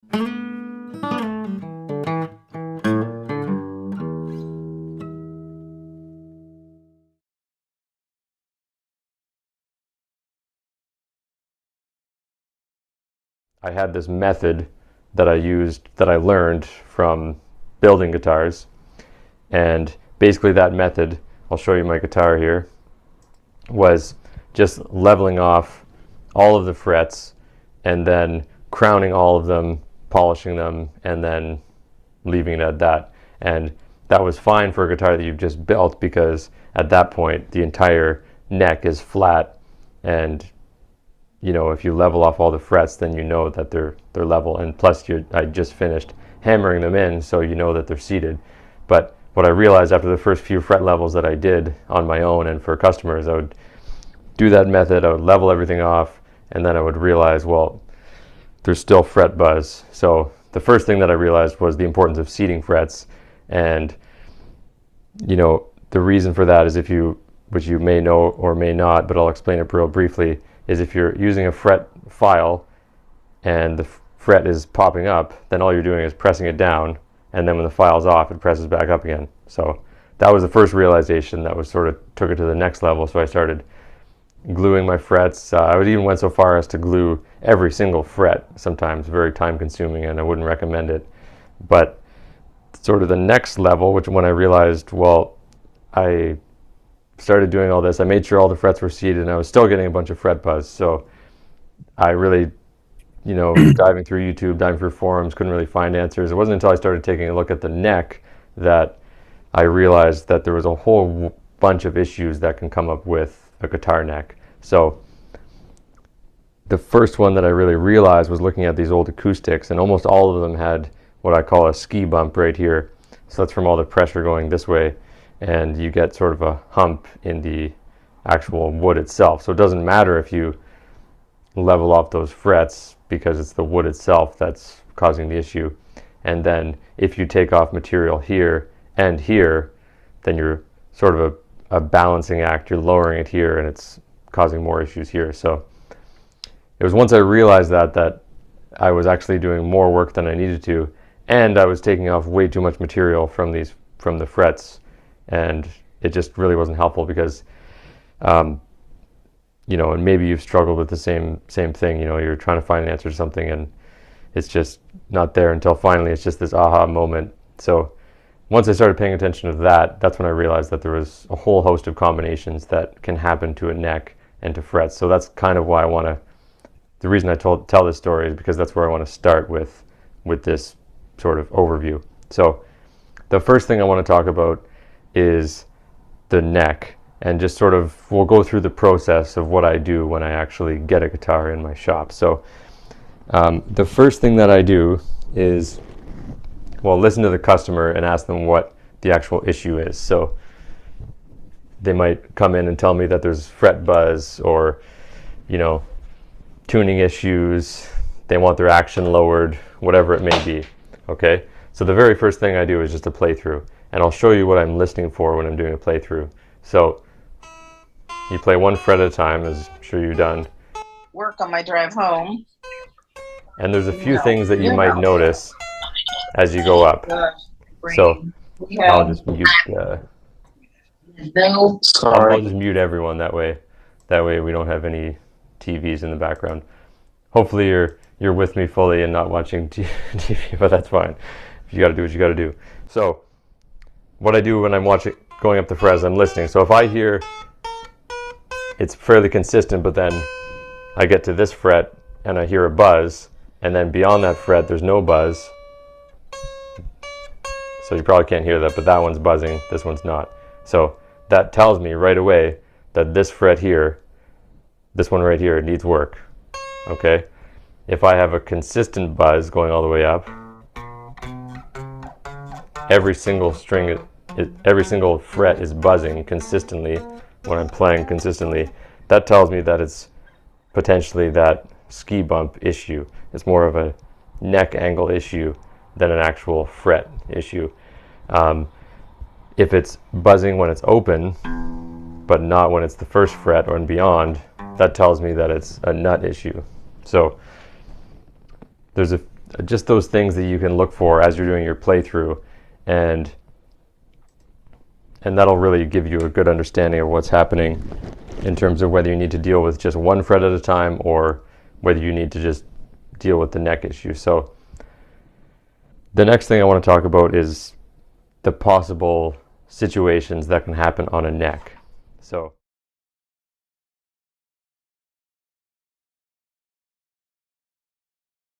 I had this method that I learned from building guitars, and basically that method, I'll show you my guitar here, was just leveling off all of the frets and then crowning all of them, polishing them, and then leaving it at that. And that was fine for a guitar that you've just built, because at that point the entire neck is flat, and if you level off all the frets, then you know that they're level. And plus, I just finished hammering them in, so you know that they're seated. But what I realized after the first few fret levels that I did on my own and for customers, I would do that method, I would level everything off, and then I would realize, well, there's still fret buzz. So the first thing that I realized was the importance of seating frets. And the reason for that is, which you may know or may not, but I'll explain it real briefly, is if you're using a fret file and the fret is popping up, then all you're doing is pressing it down, and then when the file's off, it presses back up again. So that was the first realization that was sort of took it to the next level. So I started gluing my frets. I would even went so far as to glue every single fret, sometimes very time consuming, and I wouldn't recommend it. But sort of the next level, which when I realized, well, I started doing all this, I made sure all the frets were seated, and I was still getting a bunch of fret buzz. So I really, diving through YouTube, diving through forums, couldn't really find answers. It wasn't until I started taking a look at the neck that I realized that there was a whole bunch of issues that can come up with a guitar neck. So the first one that I really realized was looking at these old acoustics, and almost all of them had what I call a ski bump right here. So that's from all the pressure going this way, and you get sort of a hump in the actual wood itself. So it doesn't matter if you level off those frets, because it's the wood itself that's causing the issue. And then if you take off material here and here, then you're sort of a balancing act. You're lowering it here, and it's causing more issues here. So it was once I realized that I was actually doing more work than I needed to, and I was taking off way too much material from the frets, and it just really wasn't helpful, because and maybe you've struggled with the same thing. You're trying to find an answer to something, and it's just not there until finally it's just this aha moment. So once I started paying attention to that, that's when I realized that there was a whole host of combinations that can happen to a neck and to frets. So that's kind of why the reason I tell this story is because that's where I want to start with this sort of overview. So the first thing I want to talk about is the neck, and just sort of we'll go through the process of what I do when I actually get a guitar in my shop. So the first thing that I do is, listen to the customer and ask them what the actual issue is. So they might come in and tell me that there's fret buzz, or tuning issues, they want their action lowered, whatever it may be. Okay, so the very first thing I do is just a playthrough, and I'll show you what I'm listening for when I'm doing a playthrough. So you play one fret at a time, as I'm sure you've done. Work on my drive home. And there's a few things that you might notice as you go up. So I'll just mute. I'll just mute everyone that way. That way we don't have any TVs in the background. Hopefully you're with me fully and not watching TV, but that's fine. You got to do what you got to do. So what I do when I'm going up the frets, I'm listening. So if I hear it's fairly consistent, but then I get to this fret and I hear a buzz, and then beyond that fret there's no buzz. So you probably can't hear that, but that one's buzzing, this one's not. So that tells me right away that this fret here, this one right here, needs work. Okay? If I have a consistent buzz going all the way up, every single fret is buzzing consistently when I'm playing consistently, that tells me that it's potentially that ski bump issue. It's more of a neck angle issue than an actual fret issue. If it's buzzing when it's open, but not when it's the first fret or and beyond, that tells me that it's a nut issue. So there's just those things that you can look for as you're doing your playthrough, and that'll really give you a good understanding of what's happening in terms of whether you need to deal with just one fret at a time or whether you need to just deal with the neck issue. So the next thing I want to talk about is the possible situations that can happen on a neck. So